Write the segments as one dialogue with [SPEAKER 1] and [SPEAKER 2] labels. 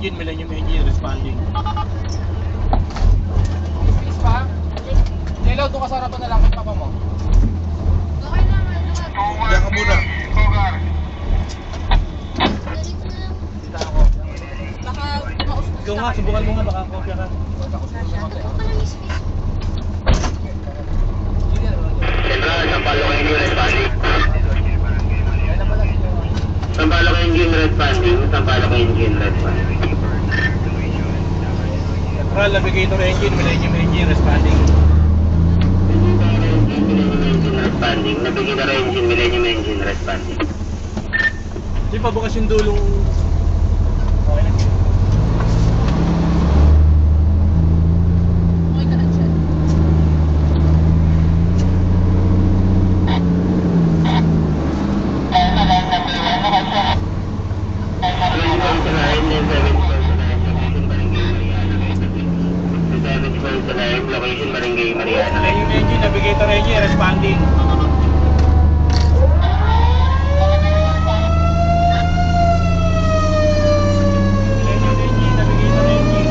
[SPEAKER 1] engine, Millennium engine, responding.
[SPEAKER 2] Space pa? Yellow, doon ka sa harapan na lang kay papa mo.
[SPEAKER 3] Okay naman.
[SPEAKER 1] Diyan ka muna.
[SPEAKER 2] Dito ako.
[SPEAKER 3] Baka maustos
[SPEAKER 1] Ikaw nga, subukan mo nga, baka kopya ka.
[SPEAKER 4] Central, Sampaloc engine responding.
[SPEAKER 2] Yan na pala sila.
[SPEAKER 4] Sampaloc engine responding. Sampaloc engine responding.
[SPEAKER 1] Central, navigator engine, Millennium engine, responding.
[SPEAKER 4] Responding. Navigator engine, Millennium engine responding.
[SPEAKER 1] Di pa bukas yung dulong... Okay na.
[SPEAKER 3] Okay ka lang siya.
[SPEAKER 4] Location Barangay Mariana.
[SPEAKER 1] Millennium engine, navigator engine, responding. Millennium engine, navigator engine.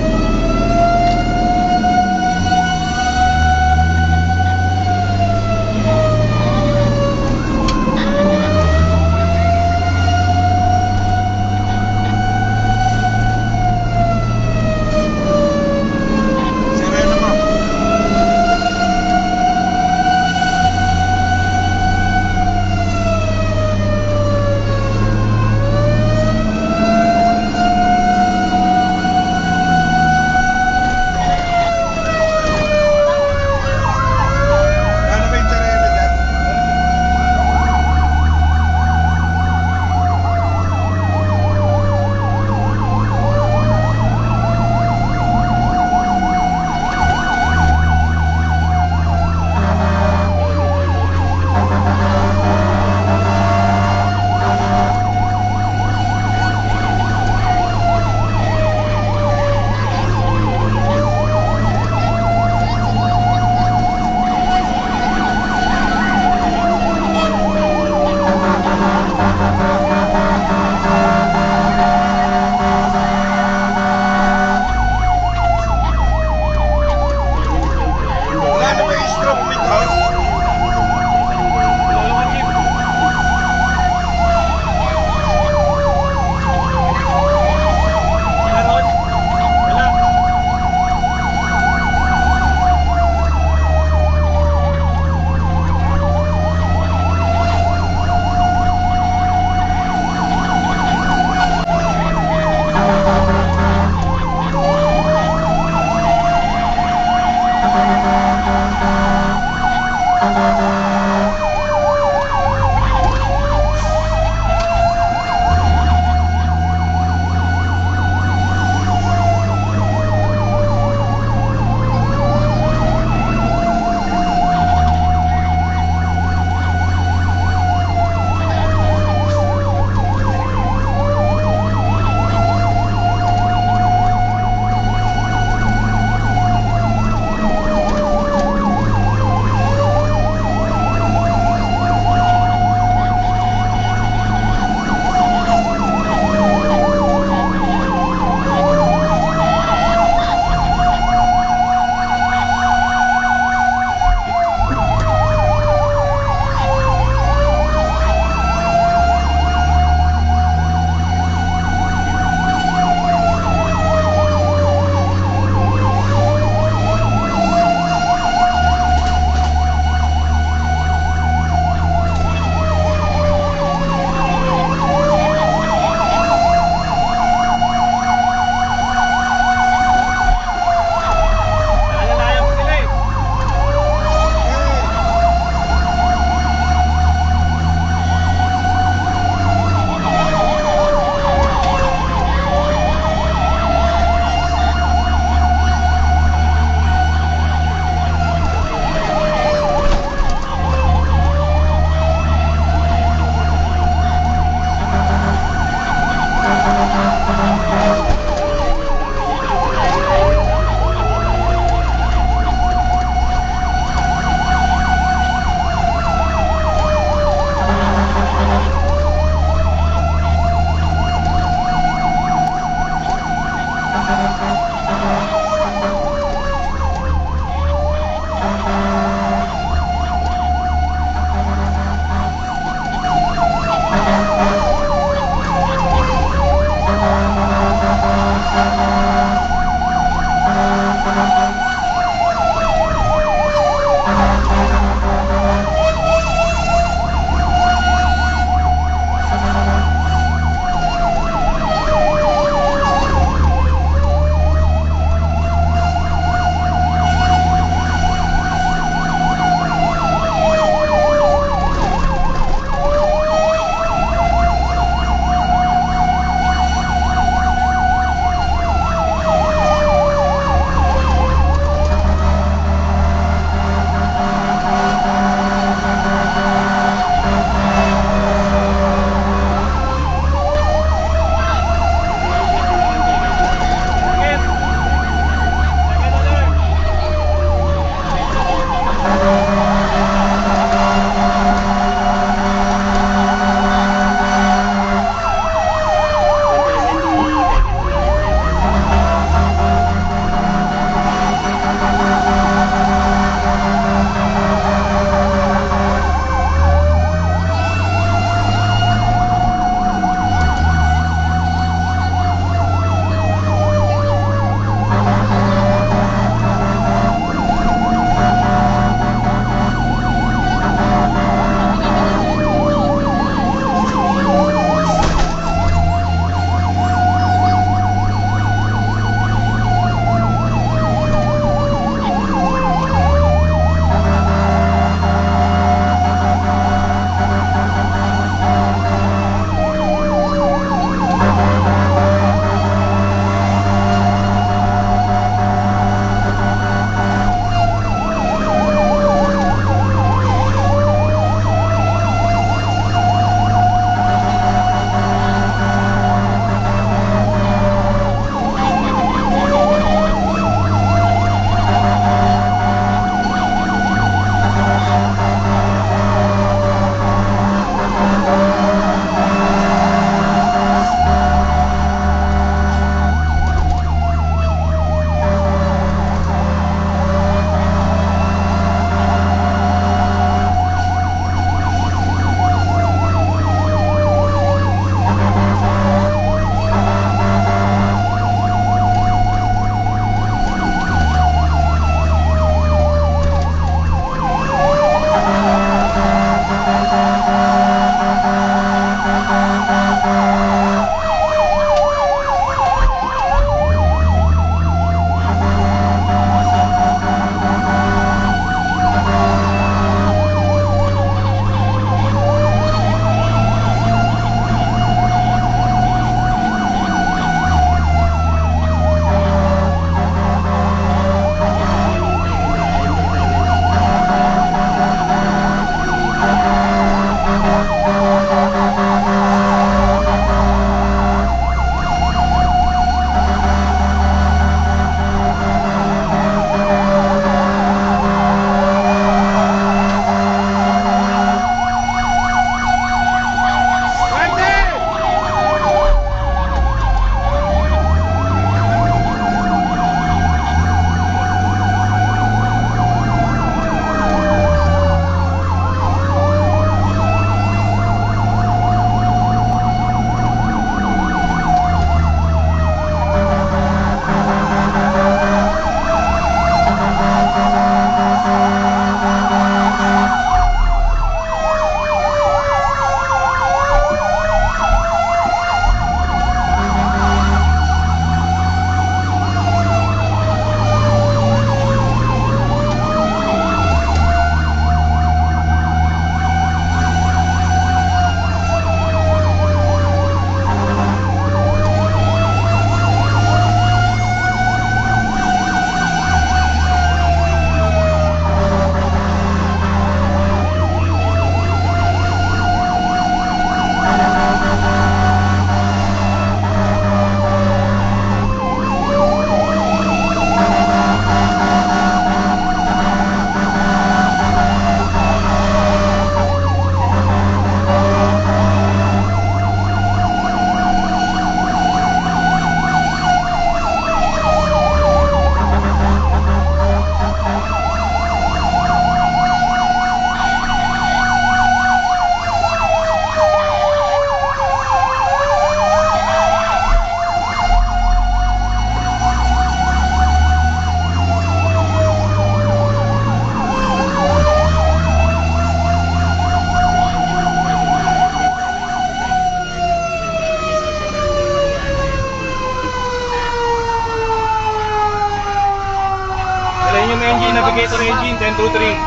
[SPEAKER 1] engine, navigator engine, 1023.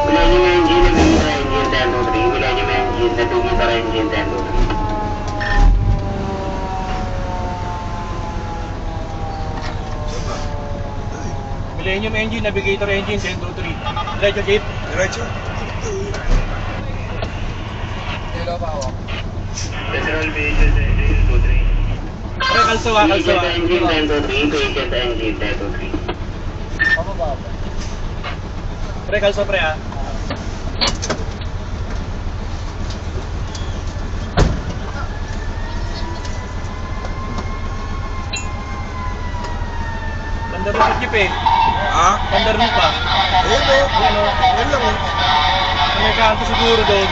[SPEAKER 4] Millennium engine, navigator engine, 1023. Millennium engine, navigator engine, 1023.
[SPEAKER 1] Millennium engine, navigator engine, 1023. Diretso, Chief.
[SPEAKER 5] Diretso.
[SPEAKER 2] Yellow pa ako.
[SPEAKER 4] Petrol vehicle, 1023.
[SPEAKER 1] Pre, kalso ha, kalso
[SPEAKER 4] Vehicle
[SPEAKER 1] ha.
[SPEAKER 4] engine, 1023. Vehicle engine, 1023.
[SPEAKER 2] Pababa ako.
[SPEAKER 1] Pre, kalso pre ha. Pandaro pa, Chief eh.
[SPEAKER 5] Ha?
[SPEAKER 1] Pandaro pa.
[SPEAKER 5] Ayun o.
[SPEAKER 1] Ayan o.
[SPEAKER 5] Ayun lang o.
[SPEAKER 1] May kanto siguro doon.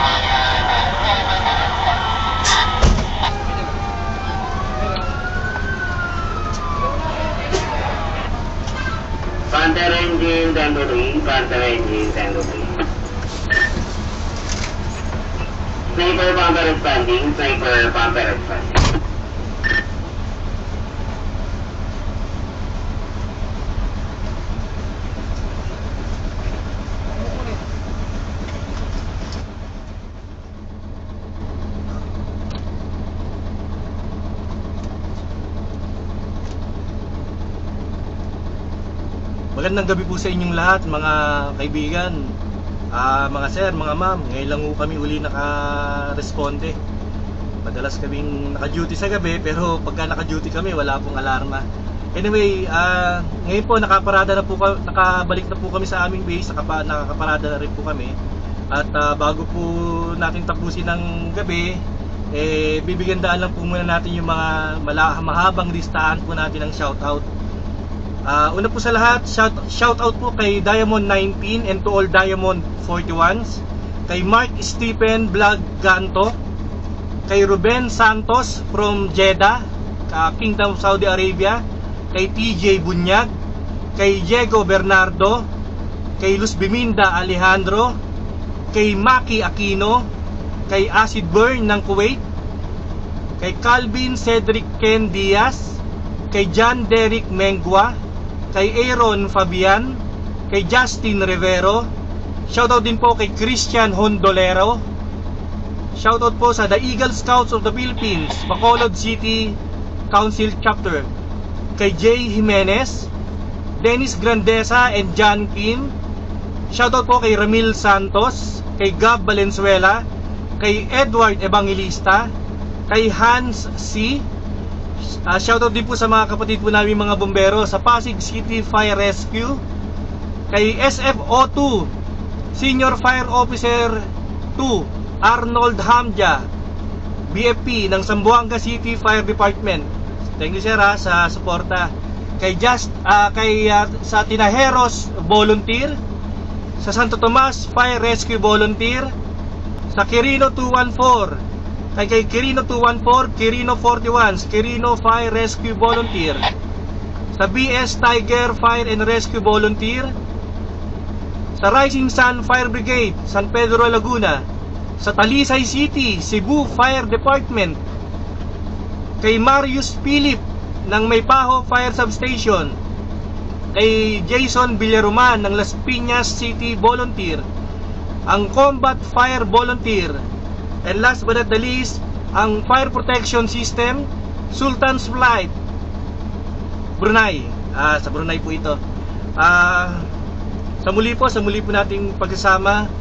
[SPEAKER 4] Panther engine, 1023. Panther engine, 1023. Sniper pumper expanding. Sniper pumper expanding.
[SPEAKER 1] Magandang gabi po sa inyong lahat mga kaibigan, mga sir, mga ma'am. Ngayon lang po kami uli naka-responde. Madalas kaming naka-duty sa gabi, pero pagka naka-duty kami wala pong alarma. Anyway, ngayon po nakabalik na po kami sa aming base, nakaparada na rin po kami. At bago po natin tapusin ng gabi, bibigyan daan lang po muna natin yung mga mahabang listahan po natin ng shoutout. Una po sa lahat, shout out po kay Diamond 19 and to all Diamond 41s, kay Mark Stephen Vlog Ganto, kay Ruben Santos from Jeddah, Kingdom of Saudi Arabia, kay TJ Bunyag, kay Diego Bernardo, kay Luz Biminda Alejandro, kay Maki Aquino, kay Acid Burn ng Kuwait, kay Calvin Cedric Ken Diaz, kay John Derek Mengua, kay Aaron Fabian, kay Justin Rivero. Shoutout din po kay Christian Hondolero. Shoutout po sa The Eagle Scouts of the Philippines, Bacolod City Council Chapter, kay Jay Jimenez, Dennis Grandesa and John Kim. Shoutout po kay Ramil Santos, kay Gab Valenzuela, kay Edward Evangelista, kay Hans C. Shoutout din po sa mga kapatid po namin mga bombero sa Pasig City Fire Rescue, kay SFO2 Senior Fire Officer 2 Arnold Hamja, BFP ng Zamboanga City Fire Department. Thank you sir sa suporta. Kay sa Tinajeros Volunteer, sa Santo Tomas Fire Rescue Volunteer, sa Quirino 214, kay Quirino 214, Quirino 41, Quirino Fire Rescue Volunteer, sa BS Tiger Fire and Rescue Volunteer, sa Rising Sun Fire Brigade, San Pedro Laguna, sa Talisay City, Cebu Fire Department, kay Marius Philip ng Maypaho Fire Substation, kay Jason Villaroman ng Las Piñas City Volunteer, ang Combat Fire Volunteer, and last but not the least, ang Fire Protection System, Sultan's Flight, Brunei. Sa Brunei po ito. Sa muli po nating pagsasama.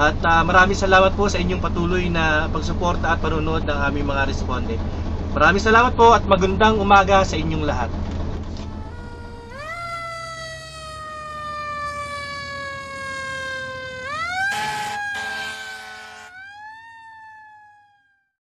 [SPEAKER 1] At maraming salamat po sa inyong patuloy na pagsuporta at panonood ng aming mga responde. Maraming salamat po at magandang umaga sa inyong lahat.